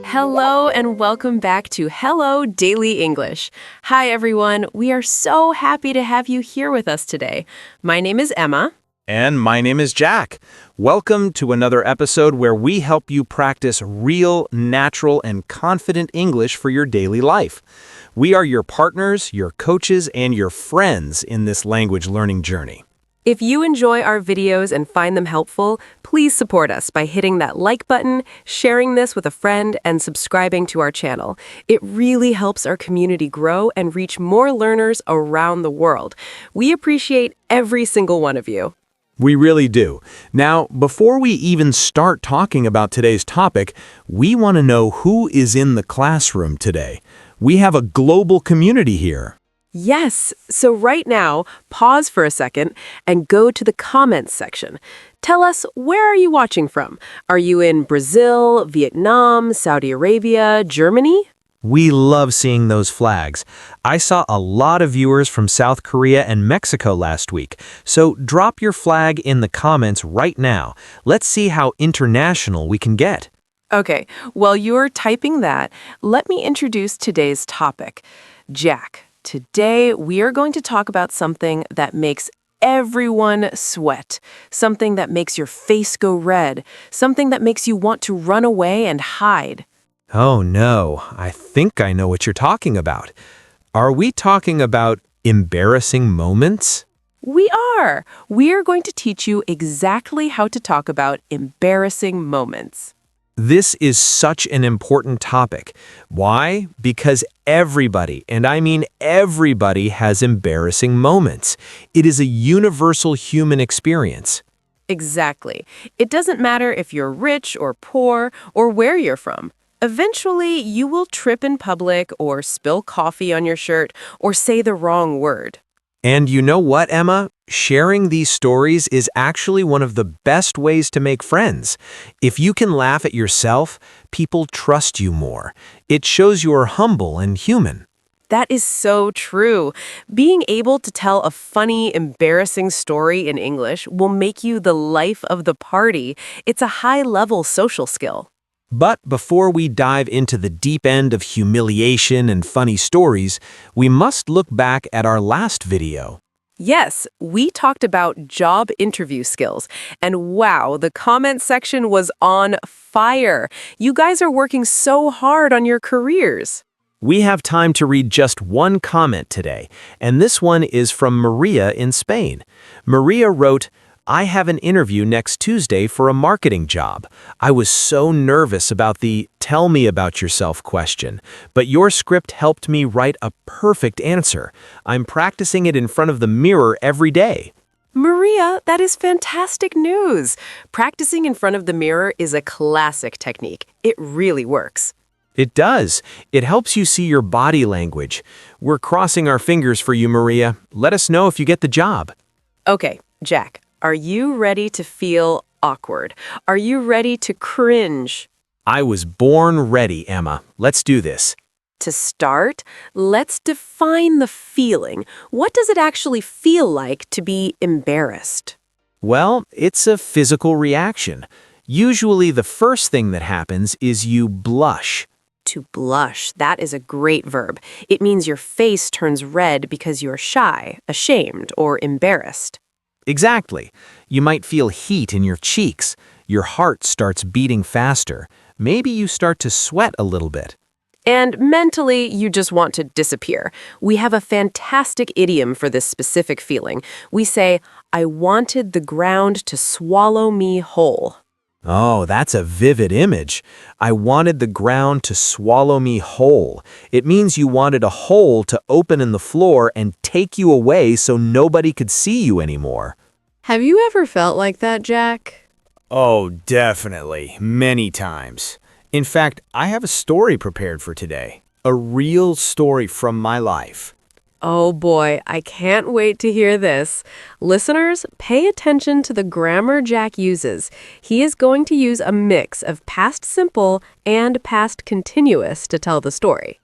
Hello and welcome back to Hello Daily English. Hi everyone, we are so happy to have you here with us today. My name is Emma. And my name is Jack. Welcome to another episode where we help you practice real, natural, and confident English for your daily life. We are your partners, your coaches, and your friends in this language learning journey. If you enjoy our videos and find them helpful, please support us by hitting that like button, sharing this with a friend, and subscribing to our channel. It really helps our community grow and reach more learners around the world. We appreciate every single one of you. We really do. Now, before we even start talking about today's topic, we want to know who is in the classroom today. We have a global community here. Yes, so right now, pause for a second and go to the comments section. Tell us, where are you watching from? Are you in Brazil, Vietnam, Saudi Arabia, Germany? We love seeing those flags. I saw a lot of viewers from South Korea and Mexico last week, so drop your flag in the comments right now. Let's see how international we can get. Okay, while you're typing that, let me introduce today's topic. Jack, today we are going to talk about something that makes everyone sweat, something that makes your face go red, something that makes you want to run away and hide. Oh no, I think I know what you're talking about. Are we talking about embarrassing moments? We are. We are going to teach you exactly how to talk about embarrassing moments. This is such an important topic. Why? Because everybody, and I mean everybody, has embarrassing moments. It is a universal human experience. Exactly. It doesn't matter if you're rich or poor or where you're from. Eventually, you will trip in public or spill coffee on your shirt or say the wrong word. And you know what, Emma? Sharing these stories is actually one of the best ways to make friends. If you can laugh at yourself, people trust you more. It shows you are humble and human. That is so true. Being able to tell a funny, embarrassing story in English will make you the life of the party. It's a high-level social skill. But before we dive into the deep end of humiliation and funny stories, we must look back at our last video. Yes, we talked about job interview skills, and wow, the comment section was on fire. You guys are working so hard on your careers. We have time to read just one comment today, and this one is from Maria in Spain. Maria wrote, "I have an interview next Tuesday for a marketing job. I was so nervous about the 'tell me about yourself' question, but your script helped me write a perfect answer. I'm practicing it in front of the mirror every day." Maria, that is fantastic news. Practicing in front of the mirror is a classic technique. It really works. It does. It helps you see your body language. We're crossing our fingers for you, Maria. Let us know if you get the job. Okay, Jack. Are you ready to feel awkward? Are you ready to cringe? I was born ready, Emma. Let's do this. To start, let's define the feeling. What does it actually feel like to be embarrassed? Well, it's a physical reaction. Usually the first thing that happens is you blush. To blush, that is a great verb. It means your face turns red because you're shy, ashamed, or embarrassed. Exactly. You might feel heat in your cheeks. Your heart starts beating faster. Maybe you start to sweat a little bit. And mentally, you just want to disappear. We have a fantastic idiom for this specific feeling. We say, "I wanted the ground to swallow me whole." Oh, that's a vivid image. I wanted the ground to swallow me whole. It means you wanted a hole to open in the floor and take you away so nobody could see you anymore. Have you ever felt like that, Jack? Oh, definitely. Many times. In fact, I have a story prepared for today. A real story from my life. Oh boy, I can't wait to hear this. Listeners, pay attention to the grammar Jack uses. He is going to use a mix of past simple and past continuous to tell the story.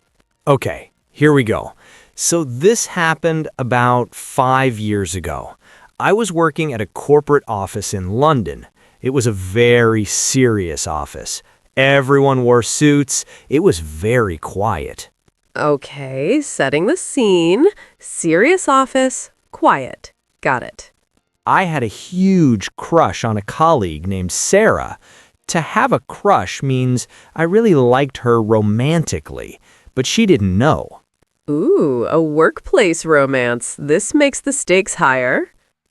Okay, here we go. So this happened about 5 years ago. I was working at a corporate office in London. It was a very serious office. Everyone wore suits. It was very quiet. Okay, setting the scene. Serious office, quiet. Got it. I had a huge crush on a colleague named Sarah. To have a crush means I really liked her romantically, but she didn't know. Ooh, a workplace romance. This makes the stakes higher.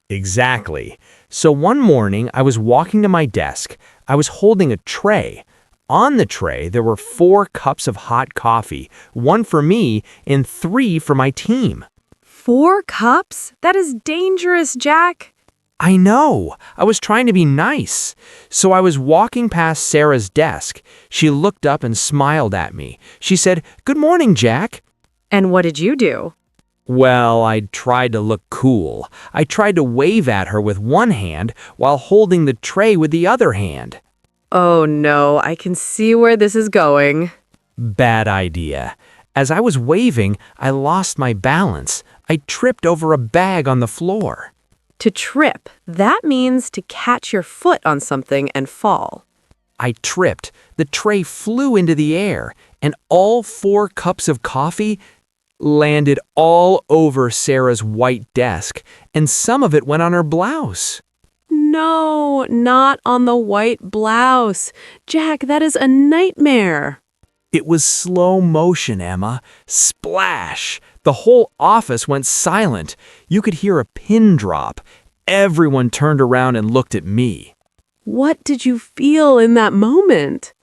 Exactly. So one morning, I was walking to my desk. I was holding a tray. On the tray, there were 4 cups of hot coffee, 1 for me and 3 for my team. 4 cups? That is dangerous, Jack. I know. I was trying to be nice. So I was walking past Sarah's desk. She looked up and smiled at me. She said, "Good morning, Jack." And what did you do? Well, I tried to look cool. I tried to wave at her with one hand while holding the tray with the other hand. Oh no, I can see where this is going. Bad idea. As I was waving, I lost my balance. I tripped over a bag on the floor. To trip, that means to catch your foot on something and fall. I tripped. The tray flew into the air, and all 4 cups of coffee landed all over Sarah's white desk, and some of it went on her blouse. No, not on the white blouse. Jack, that is a nightmare. It was slow motion, Emma. Splash! The whole office went silent. You could hear a pin drop. Everyone turned around and looked at me. What did you feel in that moment?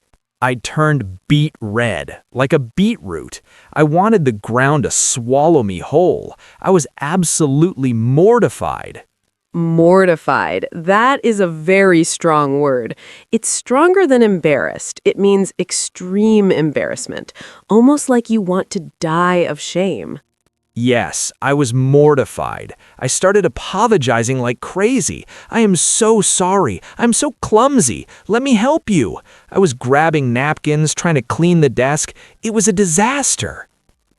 I turned beet red, like a beetroot. I wanted the ground to swallow me whole. I was absolutely mortified. Mortified. That is a very strong word. It's stronger than embarrassed. It means extreme embarrassment, almost like you want to die of shame. Yes, I was mortified. I started apologizing like crazy. I am so sorry. I'm so clumsy. Let me help you. I was grabbing napkins, trying to clean the desk. It was a disaster.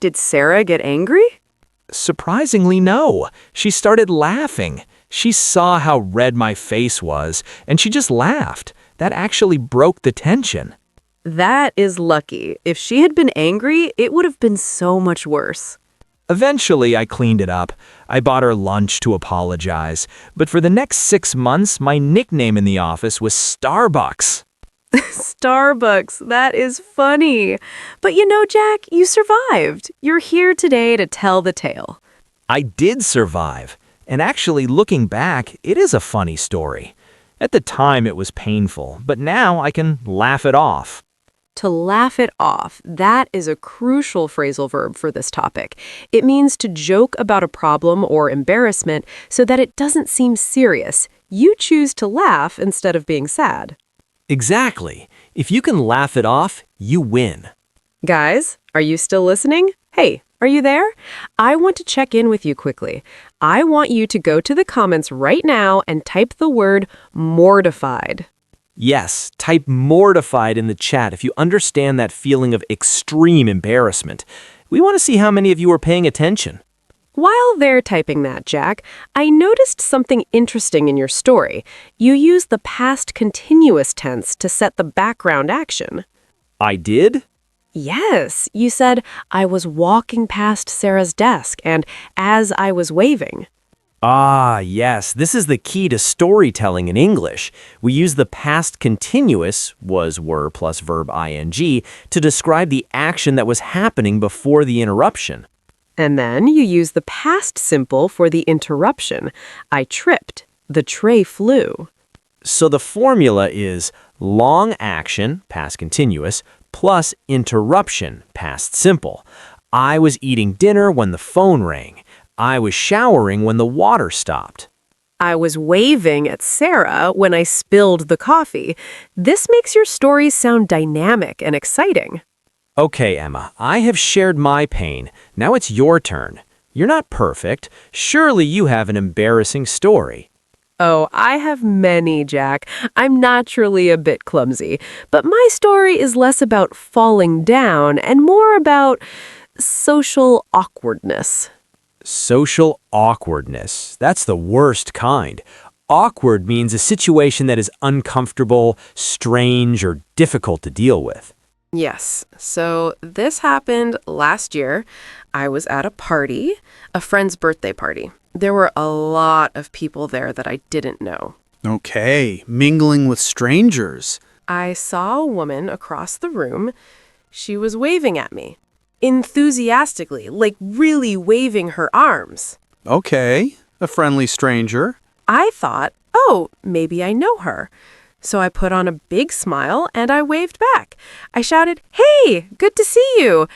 Did Sarah get angry? Surprisingly, no. She started laughing. She saw how red my face was, and she just laughed. That actually broke the tension. That is lucky. If she had been angry, it would have been so much worse. Eventually, I cleaned it up. I bought her lunch to apologize. But for the next 6 months, my nickname in the office was Starbucks. Starbucks, that is funny. But you know, Jack, you survived. You're here today to tell the tale. I did survive. And actually, looking back, it is a funny story. At the time, it was painful, but now I can laugh it off. To laugh it off, that is a crucial phrasal verb for this topic. It means to joke about a problem or embarrassment so that it doesn't seem serious. You choose to laugh instead of being sad. Exactly. If you can laugh it off, you win. Guys, are you still listening? Hey, are you there? I want to check in with you quickly. I want you to go to the comments right now and type the word mortified. Yes, type mortified in the chat if you understand that feeling of extreme embarrassment. We want to see how many of you are paying attention. While they're typing that, Jack, I noticed something interesting in your story. You use the past continuous tense to set the background action. I did? Yes, you said, I was walking past Sarah's desk and as I was waving. Ah, yes, this is the key to storytelling in English. We use the past continuous, was, were, plus verb ing, to describe the action that was happening before the interruption. And then you use the past simple for the interruption. I tripped. The tray flew. So the formula is long action, past continuous, plus interruption, past simple. I was eating dinner when the phone rang. I was showering when the water stopped. I was waving at Sarah when I spilled the coffee. This makes your stories sound dynamic and exciting. Okay, Emma, I have shared my pain. Now it's your turn. You're not perfect. Surely you have an embarrassing story. Oh, I have many, Jack. I'm naturally a bit clumsy, but my story is less about falling down and more about social awkwardness. Social awkwardness. That's the worst kind. awkward means a situation that is uncomfortable, strange, or difficult to deal with. Yes. So this happened last year. I was at a party, a friend's birthday party. There were a lot of people there that I didn't know. Okay, mingling with strangers. I saw a woman across the room. She was waving at me, enthusiastically, like really waving her arms. Okay, a friendly stranger. I thought, oh, maybe I know her. So I put on a big smile and I waved back. I shouted, "Hey, good to see you."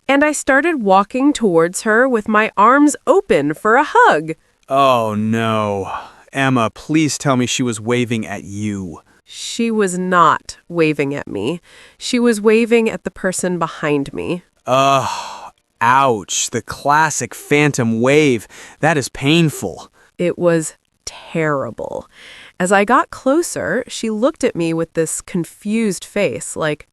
And I started walking towards her with my arms open for a hug. Oh no. Emma, please tell me she was waving at you. She was not waving at me. She was waving at the person behind me. Ugh, ouch, the classic phantom wave. That is painful. It was terrible. As I got closer, she looked at me with this confused face, like,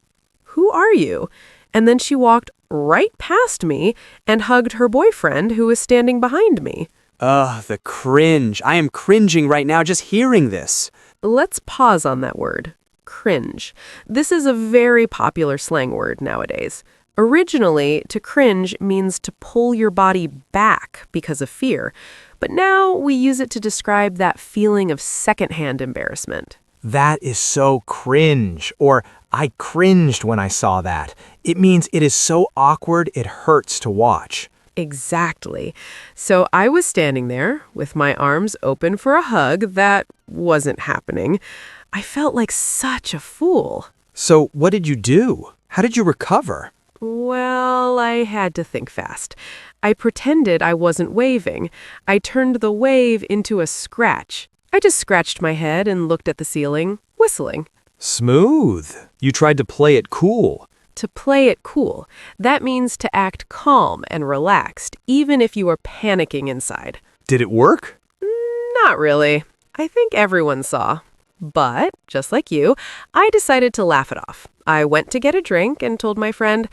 "Who are you?" And then she walked right past me and hugged her boyfriend who was standing behind me. Ugh, the cringe. I am cringing right now just hearing this. Let's pause on that word, cringe. This is a very popular slang word nowadays. Originally, to cringe means to pull your body back because of fear, but now we use it to describe that feeling of secondhand embarrassment. That is so cringe, or I cringed when I saw that. It means it is so awkward it hurts to watch. Exactly. So I was standing there with my arms open for a hug that wasn't happening. I felt like such a fool. So what did you do? How did you recover? Well, I had to think fast. I pretended I wasn't waving. I turned the wave into a scratch. I just scratched my head and looked at the ceiling, whistling. Smooth. You tried to play it cool. To play it cool, that means to act calm and relaxed, even if you are panicking inside. Did it work? Not really. I think everyone saw. But, just like you, I decided to laugh it off. I went to get a drink and told my friend,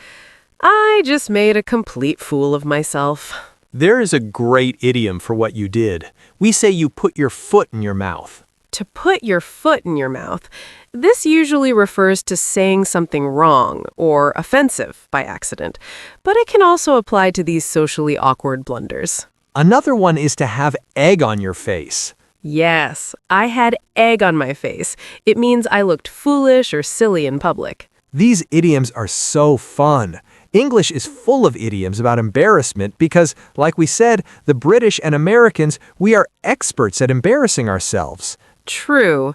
"I just made a complete fool of myself." There is a great idiom for what you did. We say you put your foot in your mouth. To put your foot in your mouth, this usually refers to saying something wrong or offensive by accident, but it can also apply to these socially awkward blunders. Another one is to have egg on your face. Yes, I had egg on my face. It means I looked foolish or silly in public. These idioms are so fun. English is full of idioms about embarrassment because, like we said, the British and Americans, we are experts at embarrassing ourselves. True.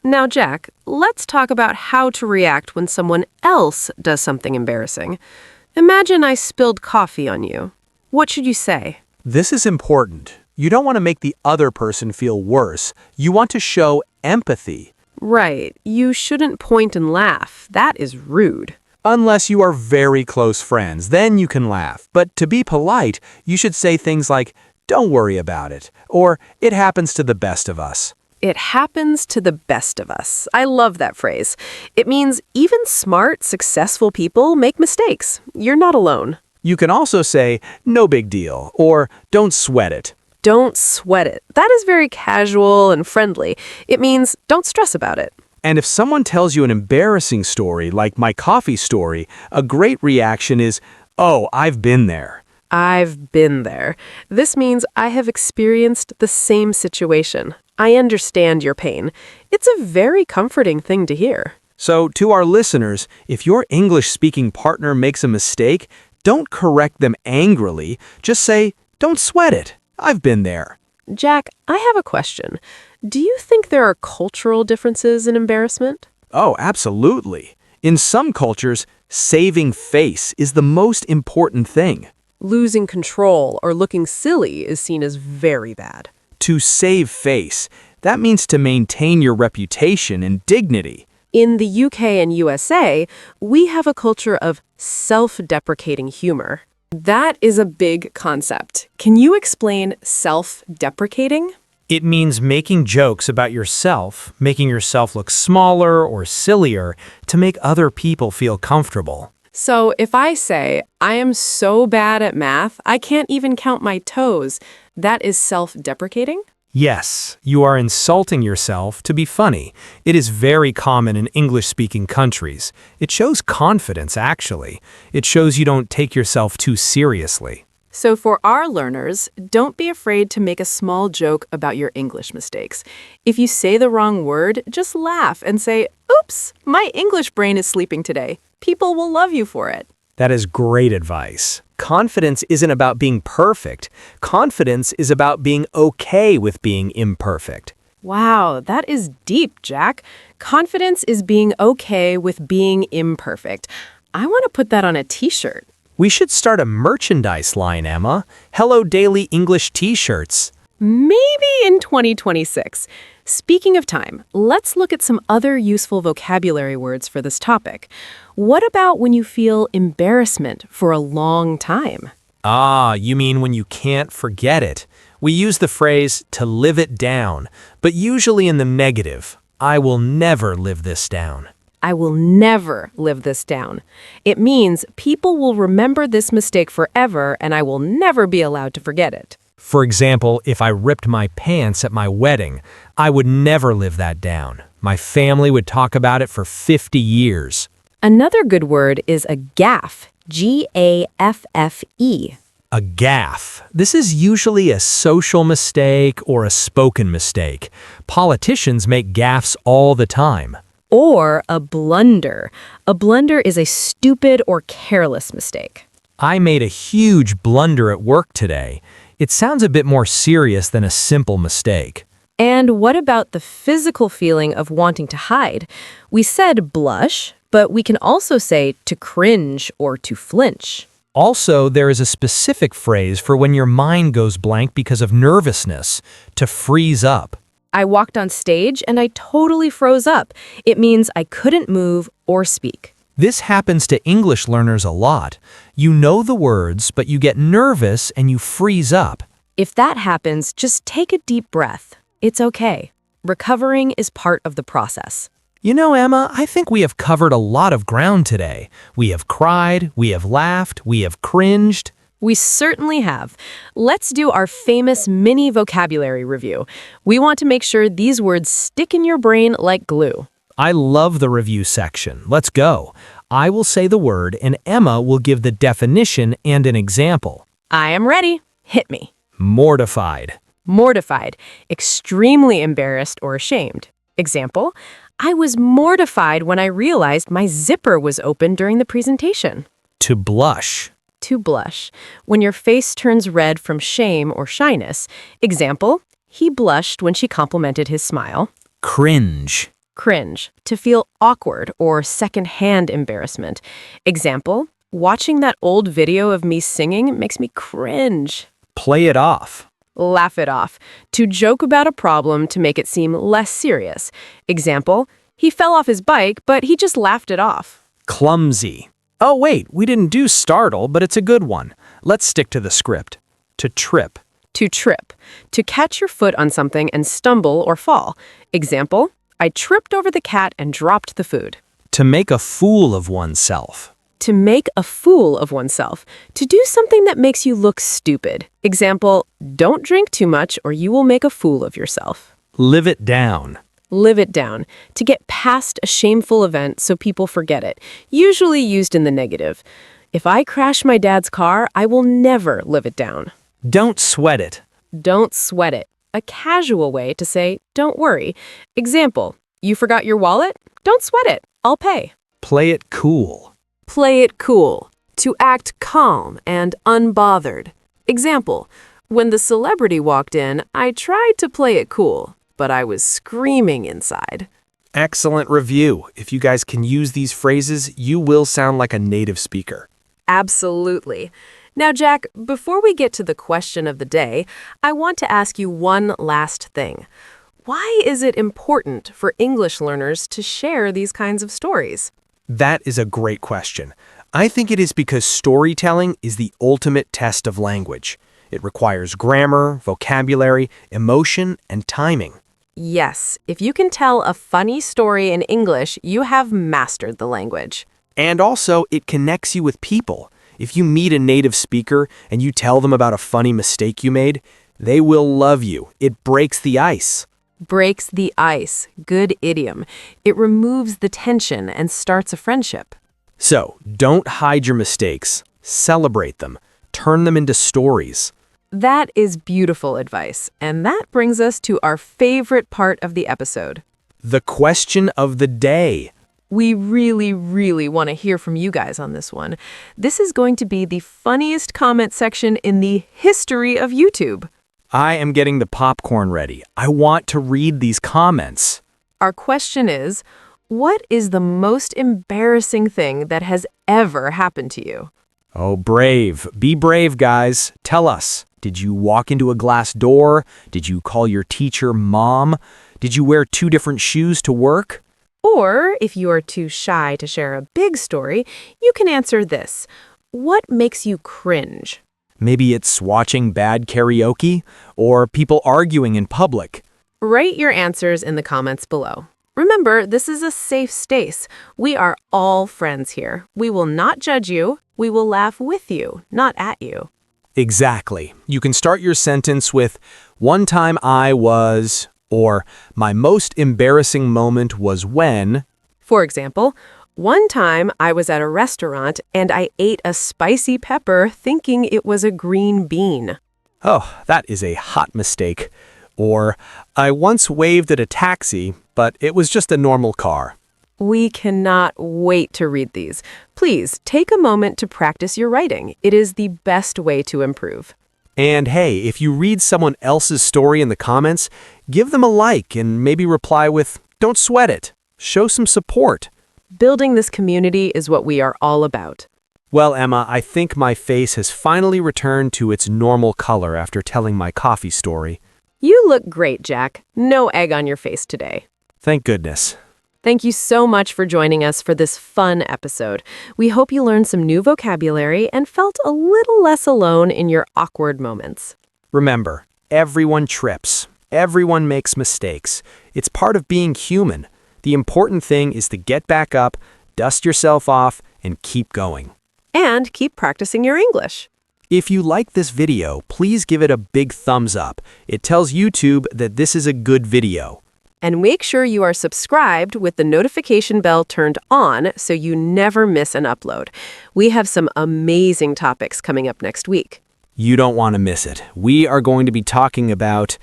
Now, Jack, let's talk about how to react when someone else does something embarrassing. Imagine I spilled coffee on you. What should you say? This is important. You don't want to make the other person feel worse. You want to show empathy. Right. You shouldn't point and laugh. That is rude. Unless you are very close friends, then you can laugh. But to be polite, you should say things like, "Don't worry about it," or "It happens to the best of us." It happens to the best of us. I love that phrase. It means even smart, successful people make mistakes. You're not alone. You can also say, "No big deal," or "Don't sweat it." Don't sweat it. That is very casual and friendly. It means don't stress about it. And if someone tells you an embarrassing story, like my coffee story, a great reaction is, "Oh, I've been there." I've been there. This means I have experienced the same situation. I understand your pain. It's a very comforting thing to hear. So, to our listeners, if your English-speaking partner makes a mistake, don't correct them angrily. Just say, "Don't sweat it. I've been there." Jack, I have a question. Do you think there are cultural differences in embarrassment? Oh, absolutely. In some cultures, saving face is the most important thing. Losing control or looking silly is seen as very bad. To save face, that means to maintain your reputation and dignity. In the UK and USA, we have a culture of self-deprecating humor. That is a big concept. Can you explain self-deprecating? It means making jokes about yourself, making yourself look smaller or sillier to make other people feel comfortable. So if I say, "I am so bad at math, I can't even count my toes," that is self-deprecating? Yes, you are insulting yourself to be funny. It is very common in English-speaking countries. It shows confidence, actually. It shows you don't take yourself too seriously. So for our learners, don't be afraid to make a small joke about your English mistakes. If you say the wrong word, just laugh and say, "Oops, my English brain is sleeping today." People will love you for it. That is great advice. Confidence isn't about being perfect. Confidence is about being okay with being imperfect. Wow, that is deep, Jack. Confidence is being okay with being imperfect. I want to put that on a t-shirt. We should start a merchandise line, Emma. Hello Daily English t-shirts. Maybe in 2026. Speaking of time, let's look at some other useful vocabulary words for this topic. What about when you feel embarrassment for a long time? Ah, you mean when you can't forget it. We use the phrase to live it down, but usually in the negative. I will never live this down. I will never live this down. It means people will remember this mistake forever and I will never be allowed to forget it. For example, if I ripped my pants at my wedding, I would never live that down. My family would talk about it for 50 years. Another good word is a gaffe, G-A-F-F-E. A gaffe. This is usually a social mistake or a spoken mistake. Politicians make gaffes all the time. Or a blunder. A blunder is a stupid or careless mistake. I made a huge blunder at work today. It sounds a bit more serious than a simple mistake. And what about the physical feeling of wanting to hide? We said blush, but we can also say to cringe or to flinch. Also, there is a specific phrase for when your mind goes blank because of nervousness, to freeze up. I walked on stage and I totally froze up. It means I couldn't move or speak. This happens to English learners a lot. You know the words, but you get nervous and you freeze up. If that happens, just take a deep breath. It's okay. Recovering is part of the process. You know, Emma, I think we have covered a lot of ground today. We have cried, we have laughed, we have cringed. We certainly have. Let's do our famous mini vocabulary review. We want to make sure these words stick in your brain like glue. I love the review section. Let's go. I will say the word and Emma will give the definition and an example. I am ready. Hit me. Mortified. Mortified. Extremely embarrassed or ashamed. Example, I was mortified when I realized my zipper was open during the presentation. To blush. To blush. When your face turns red from shame or shyness. Example, he blushed when she complimented his smile. Cringe. Cringe. To feel awkward or second-hand embarrassment. Example, watching that old video of me singing makes me cringe. Play it off. Laugh it off. To joke about a problem to make it seem less serious. Example, he fell off his bike, but he just laughed it off. Clumsy. Oh wait, we didn't do startle, but it's a good one. Let's stick to the script. To trip. To trip. To catch your foot on something and stumble or fall. Example, I tripped over the cat and dropped the food. To make a fool of oneself. To make a fool of oneself. To do something that makes you look stupid. Example, don't drink too much or you will make a fool of yourself. Live it down. Live it down. To get past a shameful event so people forget it. Usually used in the negative. If I crash my dad's car, I will never live it down. Don't sweat it. Don't sweat it. A casual way to say, don't worry. Example, you forgot your wallet? Don't sweat it. I'll pay. Play it cool. Play it cool. To act calm and unbothered. Example, when the celebrity walked in, I tried to play it cool, but I was screaming inside. Excellent review. If you guys can use these phrases, you will sound like a native speaker. Absolutely. Now, Jack, before we get to the question of the day, I want to ask you one last thing. Why is it important for English learners to share these kinds of stories? That is a great question. I think it is because storytelling is the ultimate test of language. It requires grammar, vocabulary, emotion, and timing. Yes, if you can tell a funny story in English, you have mastered the language. And also, it connects you with people. If you meet a native speaker and you tell them about a funny mistake you made, They will love you. It breaks the ice. Breaks the ice. Good idiom. It removes the tension and starts a friendship. So, don't hide your mistakes. Celebrate them. Turn them into stories. That is beautiful advice, and that brings us to our favorite part of the episode. The question of the day. We really want to hear from you guys on this one. This is going to be the funniest comment section in the history of YouTube. I am getting the popcorn ready. I want to read these comments. Our question is, what is the most embarrassing thing that has ever happened to you? Oh, brave. Be brave, guys. Tell us. Did you walk into a glass door? Did you call your teacher mom? Did you wear 2 different shoes to work? Or, if you are too shy to share a big story, you can answer this. What makes you cringe? Maybe it's watching bad karaoke or people arguing in public. Write your answers in the comments below. Remember, this is a safe space. We are all friends here. We will not judge you. We will laugh with you, not at you. Exactly. You can start your sentence with, "One time I was," or "My most embarrassing moment was when." For example, one time I was at a restaurant and I ate a spicy pepper thinking it was a green bean. Oh, that is a hot mistake. Or, "I once waved at a taxi, but it was just a normal car." We cannot wait to read these. Please take a moment to practice your writing. It is the best way to improve. And hey, if you read someone else's story in the comments, give them a like and maybe reply with, "Don't sweat it." Show some support. Building this community is what we are all about. Well, Emma, I think my face has finally returned to its normal color after telling my coffee story. You look great, Jack. No egg on your face today. Thank goodness. Thank you so much for joining us for this fun episode. We hope you learned some new vocabulary and felt a little less alone in your awkward moments. Remember, everyone trips. Everyone makes mistakes. It's part of being human. The important thing is to get back up, dust yourself off, and keep going. And keep practicing your English. If you like this video, please give it a big thumbs up. It tells YouTube that this is a good video. And make sure you are subscribed with the notification bell turned on so you never miss an upload. We have some amazing topics coming up next week. You don't want to miss it. We are going to be talking about,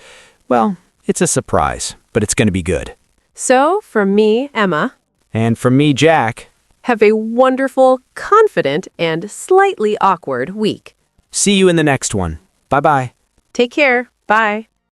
well, it's a surprise, but it's going to be good. So, from me, Emma, And from me, Jack, have a wonderful, confident, and slightly awkward week. see you in the next one. Bye-bye. Take care. Bye.